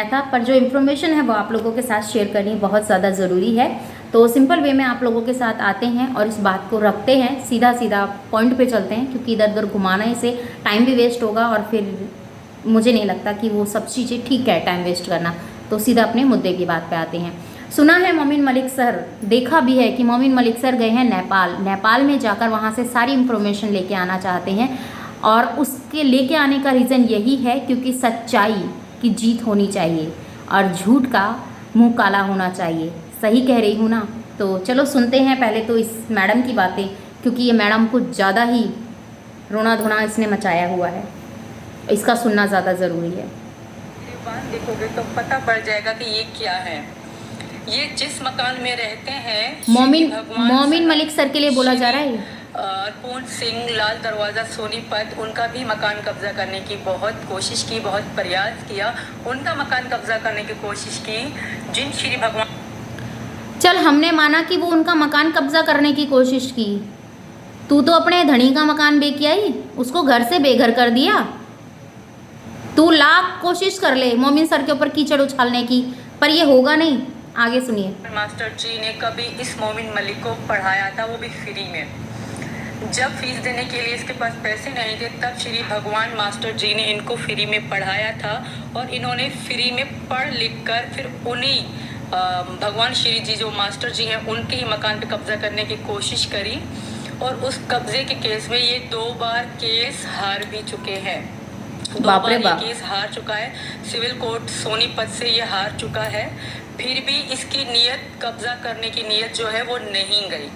था, पर जो इन्फॉर्मेशन है वो आप लोगों के साथ शेयर करनी बहुत ज़्यादा ज़रूरी है। तो सिंपल वे में आप लोगों के साथ आते हैं और इस बात को रखते हैं, सीधा सीधा पॉइंट पे चलते हैं, क्योंकि इधर उधर घुमाने से टाइम भी वेस्ट होगा और फिर मुझे नहीं लगता कि वो सब चीज़ें ठीक है टाइम वेस्ट करना। तो सीधा अपने मुद्दे की बात पे आते हैं। सुना है मोमिन मलिक सर, देखा भी है कि मोमिन मलिक सर गए हैं नेपाल में जाकर वहाँ से सारी इन्फॉर्मेशन लेके आना चाहते हैं। और उसके लेके आने का रीज़न यही है क्योंकि सच्चाई की जीत होनी चाहिए और झूठ का मुंह काला होना चाहिए। सही कह रही हूँ ना? तो चलो सुनते हैं पहले तो इस मैडम की बातें, क्योंकि ये मैडम कुछ ज़्यादा ही रोना धोना इसने मचाया हुआ है, इसका सुनना ज़्यादा ज़रूरी है। देखोगे तो पता पड़ जाएगा कि ये क्या है। ये जिस मकान में रहते हैं मोमिन मलिक सर के लिए बोला जा रहा है। पूर्ण सिंह लाल दरवाज़ा सोनीपत, उनका भी मकान कब्जा करने की बहुत कोशिश की, बहुत प्रयास किया, उनका मकान कब्जा करने की कोशिश की। जिन श्री भगवान, चल हमने माना कि वो उनका मकान कब्जा करने की कोशिश की, तू तो अपने धनी का मकान बेच आई, उसको घर से बेघर कर दिया। तू लाख कोशिश कर ले मोमिन सर के ऊपर कीचड़ उछालने की, पर ये होगा नहीं। आगे सुनिए। मास्टर जी ने कभी इस मोमिन मलिक को पढ़ाया था, वो भी फ्री में। जब फीस देने के लिए इसके पास पैसे नहीं थे, तब श्री भगवान मास्टर जी ने इनको फ्री में पढ़ाया था और इन्होंने फ्री में पढ़ लिख कर फिर उन्हीं भगवान श्री जी जो मास्टर जी हैं उनके ही मकान पे कब्जा करने की कोशिश करी। और उस कब्जे के केस में ये 2 बार केस हार भी चुके हैं। 2 बार ये केस हार चुका है। सिविल कोर्ट सोनीपत से ये हार चुका है। फिर भी इसकी नीयत, कब्जा करने की नीयत जो है वो नहीं गई।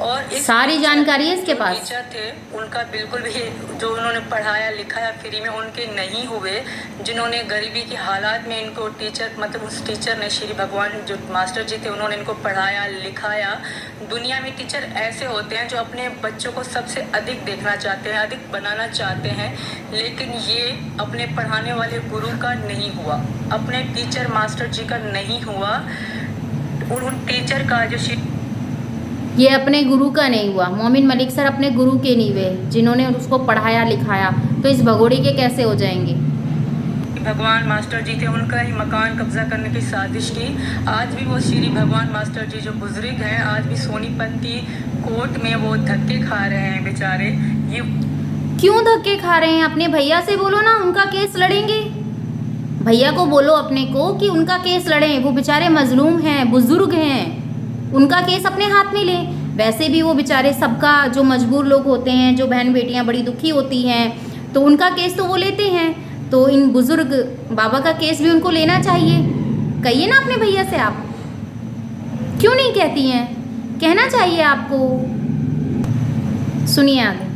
और सारी जानकारी है इसके पास। टीचर थे उनका बिल्कुल भी, जो उन्होंने पढ़ाया लिखाया फ्री में, उनके नहीं हुए। जिन्होंने गरीबी की हालात में इनको टीचर, मतलब उस टीचर ने, श्री भगवान जो मास्टर जी थे, उन्होंने इनको पढ़ाया लिखाया। दुनिया में टीचर ऐसे होते हैं जो अपने बच्चों को सबसे अधिक देखना चाहते हैं, अधिक बनाना चाहते हैं, लेकिन ये अपने पढ़ाने वाले गुरु का नहीं हुआ, अपने टीचर मास्टर जी का नहीं हुआ। उन टीचर का जो ये अपने गुरु का नहीं हुआ। मोमिन मलिक सर अपने गुरु के नहीं हुए, जिन्होंने उसको पढ़ाया लिखाया, तो इस भगोड़े के कैसे हो जाएंगे? भगवान मास्टर जी थे, उनका ही मकान कब्जा करने की साजिश की। आज भी वो श्री भगवान मास्टर जी जो बुजुर्ग हैं, आज भी सोनीपत की कोर्ट में वो धक्के खा रहे हैं बेचारे। ये क्यों धक्के खा रहे हैं? अपने भैया से बोलो ना, उनका केस लड़ेंगे। भैया को बोलो अपने को कि उनका केस लड़ें, वो बेचारे मजलूम हैं, बुजुर्ग हैं, उनका केस अपने हाथ में लें। वैसे भी वो बेचारे, सबका जो मजबूर लोग होते हैं, जो बहन बेटियां बड़ी दुखी होती हैं, तो उनका केस तो वो लेते हैं। तो इन बुजुर्ग बाबा का केस भी उनको लेना चाहिए। कहिए ना अपने भैया से। आप क्यों नहीं कहती हैं? कहना चाहिए आपको। सुनिए आगे।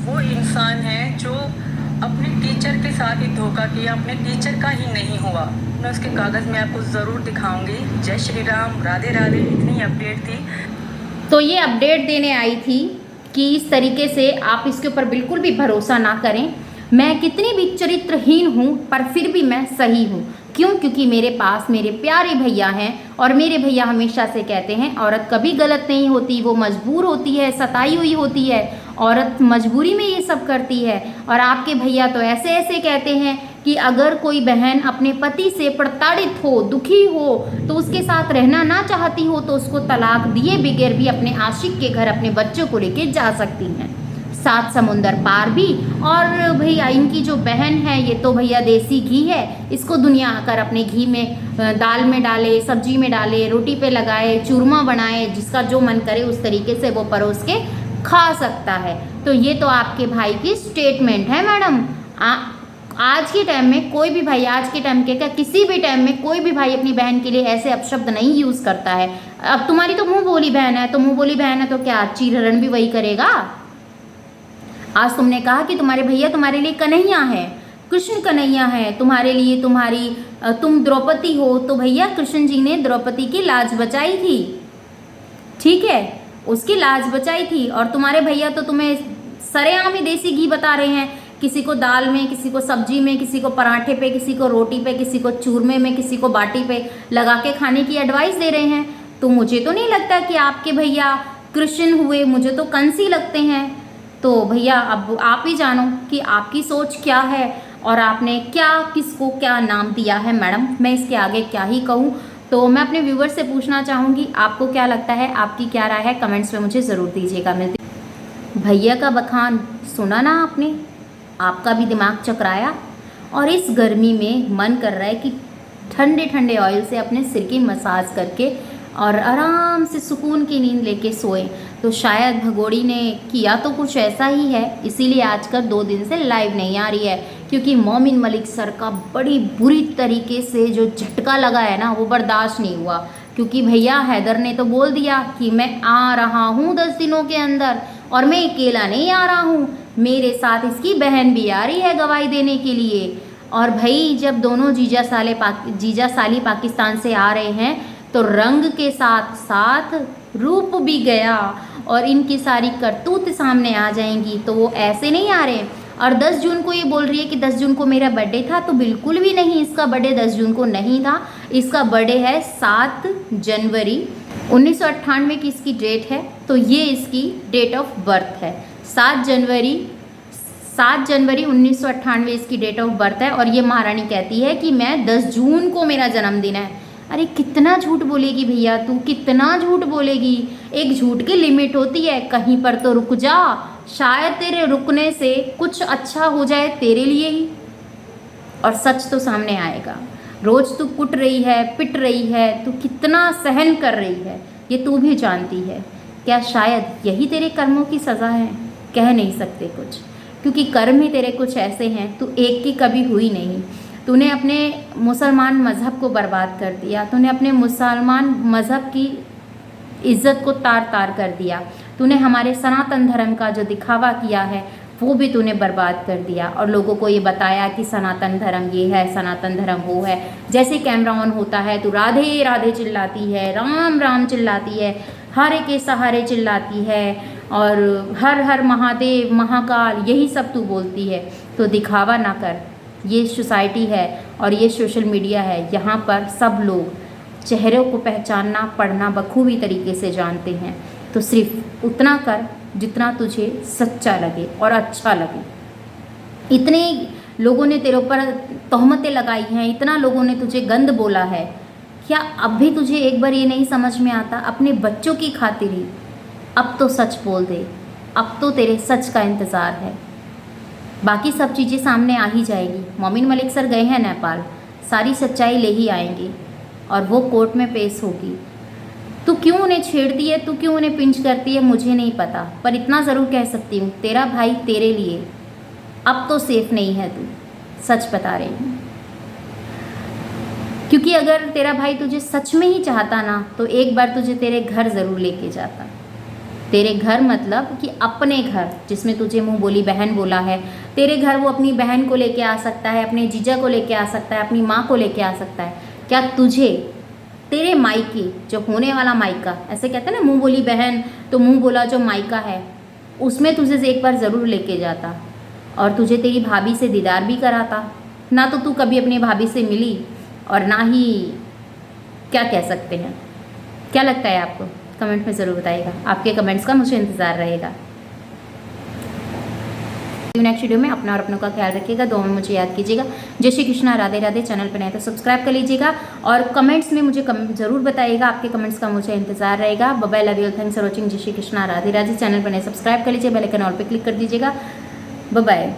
वो इंसान है जो अपने टीचर के साथ ही धोखा किया, अपने टीचर का ही नहीं हुआ। मैं उसके कागज़ में आपको ज़रूर दिखाऊंगी। जय श्री राम, राधे राधे। इतनी अपडेट थी। तो ये अपडेट देने आई थी कि इस तरीके से आप इसके ऊपर बिल्कुल भी भरोसा ना करें। मैं कितनी भी चरित्रहीन हूँ, पर फिर भी मैं सही हूँ। क्यों? क्योंकि मेरे पास मेरे प्यारे भैया हैं और मेरे भैया हमेशा से कहते हैं औरत कभी गलत नहीं होती, वो मजबूर होती है, सताई हुई होती है, औरत मजबूरी में ये सब करती है। और आपके भैया तो ऐसे ऐसे कहते हैं कि अगर कोई बहन अपने पति से प्रताड़ित हो, दुखी हो, तो उसके साथ रहना ना चाहती हो, तो उसको तलाक दिए बगैर भी अपने आशिक के घर अपने बच्चों को लेके जा सकती हैं, 7 समुंदर पार भी। और भैया इनकी जो बहन है, ये तो भैया देसी घी है, इसको दुनिया आकर अपने घी में, दाल में डाले, सब्जी में डाले, रोटी पे लगाए, चूरमा बनाए, जिसका जो मन करे उस तरीके से वो परोस के खा सकता है। तो ये तो आपके भाई की स्टेटमेंट है मैडम। आज के टाइम में कोई भी भाई, आज के टाइम के क्या, किसी भी टाइम में कोई भी भाई अपनी बहन के लिए ऐसे अपशब्द नहीं यूज़ करता है। अब तुम्हारी तो मुँह बोली बहन है, तो मुँह बोली बहन है तो क्या चीरहरण भी वही करेगा? आज तुमने कहा कि तुम्हारे भैया तुम्हारे लिए कन्हैया है, कृष्ण कन्हैया है तुम्हारे लिए, तुम द्रौपदी हो, तो भैया कृष्ण जी ने द्रौपदी की लाज बचाई थी, ठीक है, उसकी लाज बचाई थी। और तुम्हारे भैया तो तुम्हें सरेआम ही देसी घी बता रहे हैं, किसी को दाल में, किसी को सब्जी में, किसी को पराठे पे, किसी को रोटी पे, किसी को चूरमे में, किसी को बाटी पे लगा के खाने की एडवाइस दे रहे हैं। तो मुझे तो नहीं लगता कि आपके भैया कृष्ण हुए, मुझे तो कंस ही लगते हैं। तो भैया अब आप ही जानो कि आपकी सोच क्या है। और आपने क्या किसको क्या नाम दिया है मैडम, मैं इसके आगे क्या ही कहूँ। तो मैं अपने व्यूवर से पूछना चाहूँगी, आपको क्या लगता है, आपकी क्या राय है, कमेंट्स में मुझे ज़रूर दीजिएगा। भैया का बखान सुना ना आपने, आपका भी दिमाग चकराया। और इस गर्मी में मन कर रहा है कि ठंडे ठंडे ऑयल से अपने सिर की मसाज करके और आराम से सुकून की नींद लेके सोए। तो शायद भगोड़ी ने किया तो कुछ ऐसा ही है, इसीलिए आजकल 2 दिन से लाइव नहीं आ रही है, क्योंकि मोमिन मलिक सर का बड़ी बुरी तरीके से जो झटका लगा है ना, वो बर्दाश्त नहीं हुआ। क्योंकि भैया हैदर ने तो बोल दिया कि मैं आ रहा हूँ 10 दिनों के अंदर, और मैं अकेला नहीं आ रहा हूँ, मेरे साथ इसकी बहन भी आ रही है गवाही देने के लिए। और भाई जब दोनों जीजा साली पाकिस्तान से आ रहे हैं तो रंग के साथ साथ रूप भी गया, और इनकी सारी करतूत सामने आ जाएंगी। तो वो ऐसे नहीं आ रहे। और 10 जून को ये बोल रही है कि 10 जून को मेरा बर्थडे था, तो बिल्कुल भी नहीं, इसका बर्थडे 10 जून को नहीं था। इसका बर्थडे है 7 जनवरी 1998 की इसकी डेट है। तो ये इसकी डेट ऑफ बर्थ है, 7 जनवरी 1998 इसकी डेट ऑफ बर्थ है। और ये महारानी कहती है कि मैं 10 जून को मेरा जन्मदिन है। अरे कितना झूठ बोलेगी भैया तू, कितना झूठ बोलेगी। एक झूठ की लिमिट होती है, कहीं पर तो रुक जा, शायद तेरे रुकने से कुछ अच्छा हो जाए तेरे लिए ही, और सच तो सामने आएगा। रोज तू कुट रही है, पिट रही है, तू कितना सहन कर रही है, ये तू भी जानती है। क्या शायद यही तेरे कर्मों की सज़ा है? कह नहीं सकते कुछ, क्योंकि कर्म ही तेरे कुछ ऐसे हैं, तू एक की कभी हुई नहीं। तूने अपने मुसलमान मज़हब को बर्बाद कर दिया, तूने अपने मुसलमान मज़हब की इज़्ज़त को तार तार कर दिया, तूने हमारे सनातन धर्म का जो दिखावा किया है वो भी तूने बर्बाद कर दिया, और लोगों को ये बताया कि सनातन धर्म ये है, सनातन धर्म वो है। जैसे कैमरा ऑन होता है तो राधे राधे चिल्लाती है, राम राम चिल्लाती है, हारे के सहारे चिल्लाती है, और हर हर महादेव महाकाल यही सब तू बोलती है। तो दिखावा ना कर, ये सोसाइटी है और ये सोशल मीडिया है, यहाँ पर सब लोग चेहरों को पहचानना पढ़ना बखूबी तरीके से जानते हैं। तो सिर्फ उतना कर जितना तुझे सच्चा लगे और अच्छा लगे। इतने लोगों ने तेरे ऊपर तोहमतें लगाई हैं, इतना लोगों ने तुझे गंद बोला है, क्या अब भी तुझे एक बार ये नहीं समझ में आता? अपने बच्चों की खातिर ही अब तो सच बोल दे, अब तो तेरे सच का इंतज़ार है। बाकी सब चीज़ें सामने आ ही जाएगी। मोमिन मलिक सर गए हैं नेपाल, सारी सच्चाई ले ही आएंगे और वो कोर्ट में पेश होगी। तू क्यों उन्हें छेड़ती है, तू क्यों उन्हें पिंच करती है, मुझे नहीं पता, पर इतना ज़रूर कह सकती हूँ, तेरा भाई तेरे लिए अब तो सेफ नहीं है। तू सच बता रही हूँ, क्योंकि अगर तेरा भाई तुझे सच में ही चाहता ना, तो एक बार तुझे तेरे घर ज़रूर लेके जाता। तेरे घर मतलब कि अपने घर, जिसमें तुझे मुँह बोली बहन बोला है, तेरे घर वो अपनी बहन को लेके आ सकता है, अपने जीजा को लेके आ सकता है, अपनी माँ को लेके आ सकता है। क्या तुझे तेरे मायके जो होने वाला मायका, ऐसे कहते हैं ना मुँह बोली बहन तो मुँह बोला जो मायका है, उसमें तुझे एक बार ज़रूर लेके जाता और तुझे तेरी भाभी से दीदार भी कराता। ना तो तू कभी अपनी भाभी से मिली और ना ही क्या कह सकते हैं। क्या लगता है आपको? कमेंट में ज़रूर बताइएगा, आपके कमेंट्स का मुझे इंतज़ार रहेगा। नेक्स्ट वीडियो में अपना और अपनों का ख्याल रखिएगा, दुआ में मुझे याद कीजिएगा। जय श्री कृष्णा, राधे राधे। चैनल पर नए तो सब्सक्राइब कर लीजिएगा और कमेंट्स में मुझे ज़रूर बताइएगा, आपके कमेंट्स का मुझे इंतजार रहेगा। Bye, love you, thanks for watching. जय श्री कृष्णा, राधे राधे। चैनल पर नए सब्सक्राइब कर लीजिए, बेल आइकन ऑल पे क्लिक कर दीजिएगा। बाय।